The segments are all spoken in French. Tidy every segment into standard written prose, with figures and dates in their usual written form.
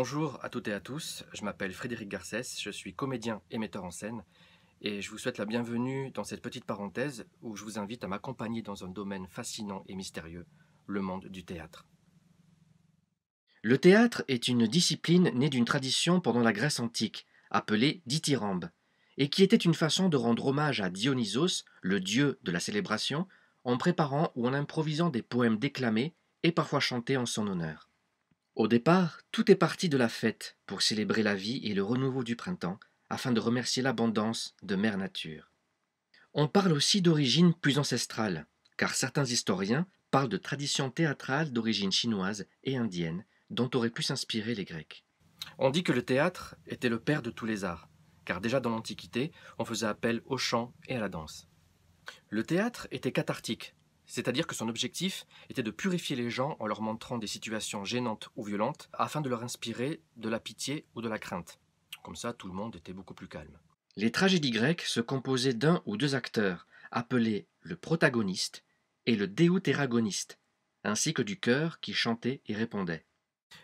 Bonjour à toutes et à tous, je m'appelle Frédéric Garcès, je suis comédien et metteur en scène et je vous souhaite la bienvenue dans cette petite parenthèse où je vous invite à m'accompagner dans un domaine fascinant et mystérieux, le monde du théâtre. Le théâtre est une discipline née d'une tradition pendant la Grèce antique, appelée dithyrambe, et qui était une façon de rendre hommage à Dionysos, le dieu de la célébration, en préparant ou en improvisant des poèmes déclamés et parfois chantés en son honneur. Au départ, tout est parti de la fête pour célébrer la vie et le renouveau du printemps, afin de remercier l'abondance de Mère Nature. On parle aussi d'origine plus ancestrale, car certains historiens parlent de traditions théâtrales d'origine chinoise et indienne, dont auraient pu s'inspirer les Grecs. On dit que le théâtre était le père de tous les arts, car déjà dans l'Antiquité, on faisait appel au chant et à la danse. Le théâtre était cathartique, c'est-à-dire que son objectif était de purifier les gens en leur montrant des situations gênantes ou violentes afin de leur inspirer de la pitié ou de la crainte. Comme ça, tout le monde était beaucoup plus calme. Les tragédies grecques se composaient d'un ou deux acteurs, appelés le protagoniste et le deutéragoniste, ainsi que du chœur qui chantait et répondait.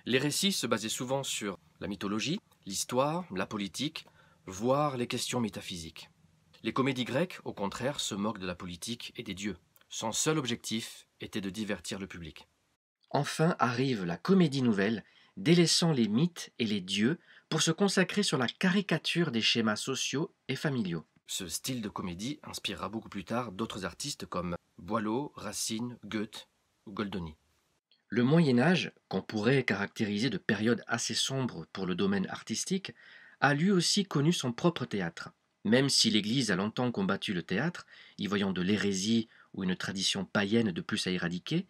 Les récits se basaient souvent sur la mythologie, l'histoire, la politique, voire les questions métaphysiques. Les comédies grecques, au contraire, se moquent de la politique et des dieux. Son seul objectif était de divertir le public. Enfin arrive la comédie nouvelle, délaissant les mythes et les dieux pour se consacrer sur la caricature des schémas sociaux et familiaux. Ce style de comédie inspirera beaucoup plus tard d'autres artistes comme Boileau, Racine, Goethe ou Goldoni. Le Moyen Âge, qu'on pourrait caractériser de période assez sombre pour le domaine artistique, a lui aussi connu son propre théâtre. Même si l'Église a longtemps combattu le théâtre, y voyant de l'hérésie ou une tradition païenne de plus à éradiquer,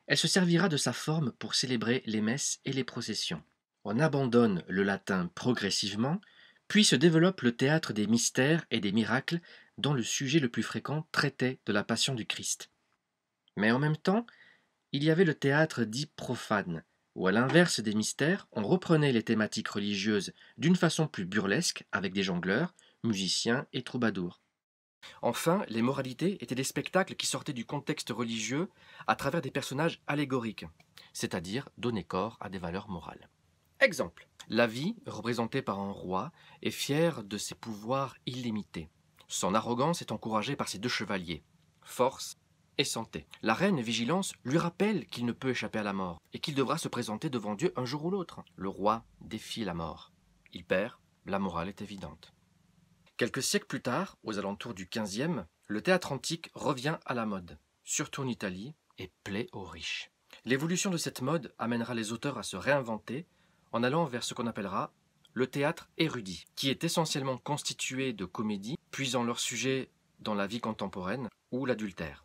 elle se servira de sa forme pour célébrer les messes et les processions. On abandonne le latin progressivement, puis se développe le théâtre des mystères et des miracles, dont le sujet le plus fréquent traitait de la passion du Christ. Mais en même temps, il y avait le théâtre dit profane, où à l'inverse des mystères, on reprenait les thématiques religieuses d'une façon plus burlesque, avec des jongleurs, musiciens et troubadours. Enfin, les moralités étaient des spectacles qui sortaient du contexte religieux à travers des personnages allégoriques, c'est-à-dire donner corps à des valeurs morales. Exemple. La vie, représentée par un roi, est fière de ses pouvoirs illimités. Son arrogance est encouragée par ses deux chevaliers, force et santé. La reine Vigilance lui rappelle qu'il ne peut échapper à la mort et qu'il devra se présenter devant Dieu un jour ou l'autre. Le roi défie la mort. Il perd, la morale est évidente. Quelques siècles plus tard, aux alentours du XVe, le théâtre antique revient à la mode, surtout en Italie, et plaît aux riches. L'évolution de cette mode amènera les auteurs à se réinventer en allant vers ce qu'on appellera le théâtre érudit, qui est essentiellement constitué de comédies puisant leur sujet dans la vie contemporaine ou l'adultère.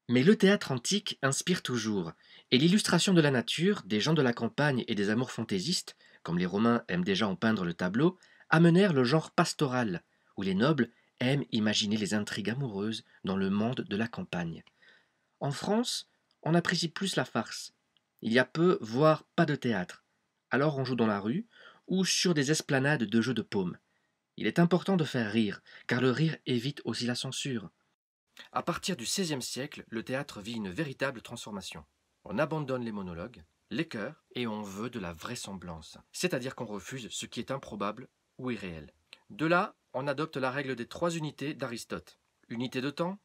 Mais le théâtre antique inspire toujours, et l'illustration de la nature, des gens de la campagne et des amours fantaisistes, comme les Romains aiment déjà en peindre le tableau, amenèrent le genre pastoral, où les nobles aiment imaginer les intrigues amoureuses dans le monde de la campagne. En France, on apprécie plus la farce. Il y a peu, voire pas de théâtre. Alors on joue dans la rue ou sur des esplanades de jeux de paume. Il est important de faire rire, car le rire évite aussi la censure. À partir du XVIe siècle, le théâtre vit une véritable transformation. On abandonne les monologues, les chœurs, et on veut de la vraisemblance, c'est-à-dire qu'on refuse ce qui est improbable ou irréel. De là, on adopte la règle des trois unités d'Aristote. Unité de temps,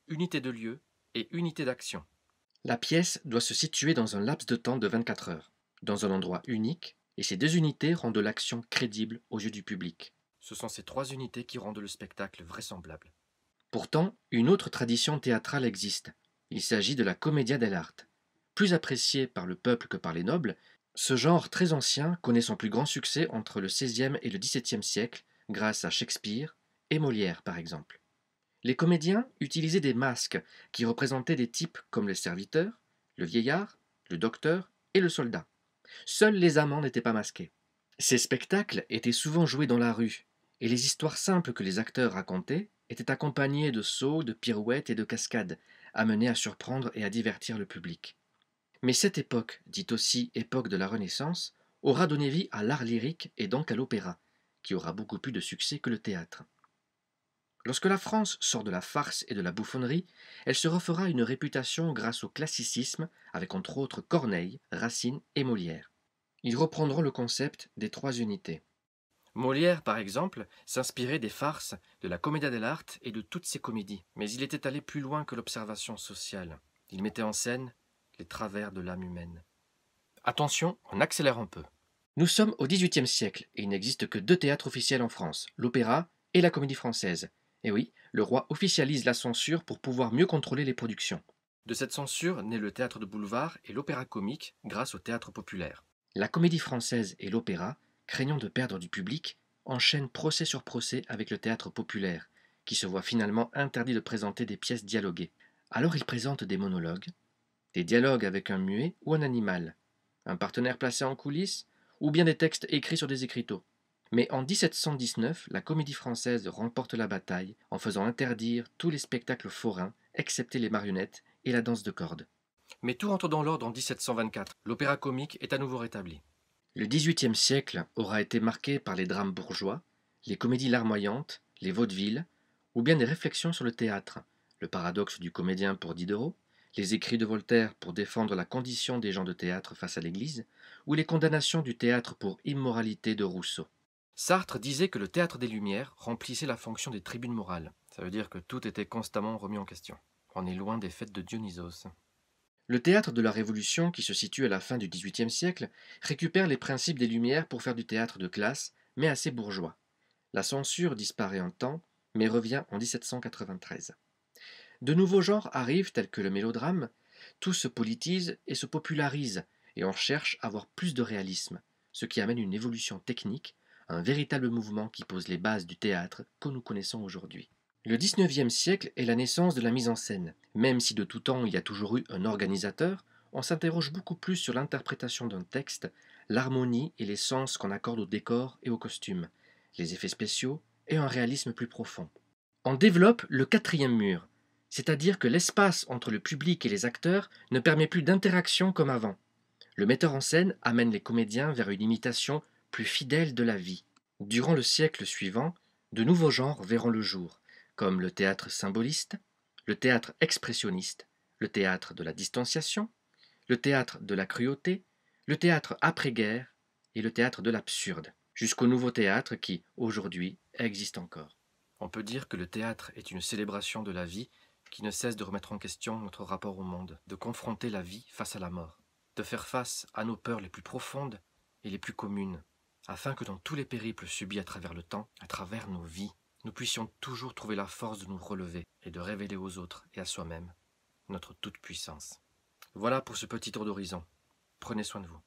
unité de lieu et unité d'action. La pièce doit se situer dans un laps de temps de 24 heures, dans un endroit unique, et ces deux unités rendent l'action crédible aux yeux du public. Ce sont ces trois unités qui rendent le spectacle vraisemblable. Pourtant, une autre tradition théâtrale existe. Il s'agit de la commedia dell'arte. Plus appréciée par le peuple que par les nobles, ce genre très ancien connaît son plus grand succès entre le XVIe et le XVIIe siècle, grâce à Shakespeare et Molière par exemple. Les comédiens utilisaient des masques qui représentaient des types comme le serviteur, le vieillard, le docteur et le soldat. Seuls les amants n'étaient pas masqués. Ces spectacles étaient souvent joués dans la rue, et les histoires simples que les acteurs racontaient étaient accompagnées de sauts, de pirouettes et de cascades, amenées à surprendre et à divertir le public. Mais cette époque, dite aussi époque de la Renaissance, aura donné vie à l'art lyrique et donc à l'opéra, qui aura beaucoup plus de succès que le théâtre. Lorsque la France sort de la farce et de la bouffonnerie, elle se refera une réputation grâce au classicisme, avec entre autres Corneille, Racine et Molière. Ils reprendront le concept des trois unités. Molière, par exemple, s'inspirait des farces, de la commedia dell'arte et de toutes ces comédies. Mais il était allé plus loin que l'observation sociale. Il mettait en scène les travers de l'âme humaine. Attention, on accélère un peu. Nous sommes au XVIIIe siècle et il n'existe que deux théâtres officiels en France, l'opéra et la comédie française. Et oui, le roi officialise la censure pour pouvoir mieux contrôler les productions. De cette censure naît le théâtre de boulevard et l'opéra comique grâce au théâtre populaire. La comédie française et l'opéra, craignant de perdre du public, enchaînent procès sur procès avec le théâtre populaire, qui se voit finalement interdit de présenter des pièces dialoguées. Alors ils présentent des monologues, des dialogues avec un muet ou un animal, un partenaire placé en coulisses, ou bien des textes écrits sur des écriteaux. Mais en 1719, la comédie française remporte la bataille en faisant interdire tous les spectacles forains, excepté les marionnettes et la danse de corde. Mais tout rentre dans l'ordre en 1724. L'opéra comique est à nouveau rétabli. Le XVIIIe siècle aura été marqué par les drames bourgeois, les comédies larmoyantes, les vaudevilles, ou bien des réflexions sur le théâtre, le paradoxe du comédien pour Diderot, les écrits de Voltaire pour défendre la condition des gens de théâtre face à l'Église, ou les condamnations du théâtre pour immoralité de Rousseau. Sartre disait que le théâtre des Lumières remplissait la fonction des tribunes morales. Ça veut dire que tout était constamment remis en question. On est loin des fêtes de Dionysos. Le théâtre de la Révolution, qui se situe à la fin du XVIIIe siècle, récupère les principes des Lumières pour faire du théâtre de classe, mais assez bourgeois. La censure disparaît un temps, mais revient en 1793. De nouveaux genres arrivent tels que le mélodrame, tout se politise et se popularise, et on cherche à avoir plus de réalisme, ce qui amène une évolution technique, un véritable mouvement qui pose les bases du théâtre que nous connaissons aujourd'hui. Le XIXe siècle est la naissance de la mise en scène. Même si de tout temps il y a toujours eu un organisateur, on s'interroge beaucoup plus sur l'interprétation d'un texte, l'harmonie et les sens qu'on accorde au décor et aux costumes, les effets spéciaux et un réalisme plus profond. On développe le quatrième mur, c'est-à-dire que l'espace entre le public et les acteurs ne permet plus d'interaction comme avant. Le metteur en scène amène les comédiens vers une imitation plus fidèle de la vie. Durant le siècle suivant, de nouveaux genres verront le jour, comme le théâtre symboliste, le théâtre expressionniste, le théâtre de la distanciation, le théâtre de la cruauté, le théâtre après-guerre et le théâtre de l'absurde, jusqu'au nouveau théâtre qui, aujourd'hui, existe encore. On peut dire que le théâtre est une célébration de la vie qui ne cesse de remettre en question notre rapport au monde, de confronter la vie face à la mort, de faire face à nos peurs les plus profondes et les plus communes, afin que dans tous les périples subis à travers le temps, à travers nos vies, nous puissions toujours trouver la force de nous relever et de révéler aux autres et à soi-même notre toute-puissance. Voilà pour ce petit tour d'horizon. Prenez soin de vous.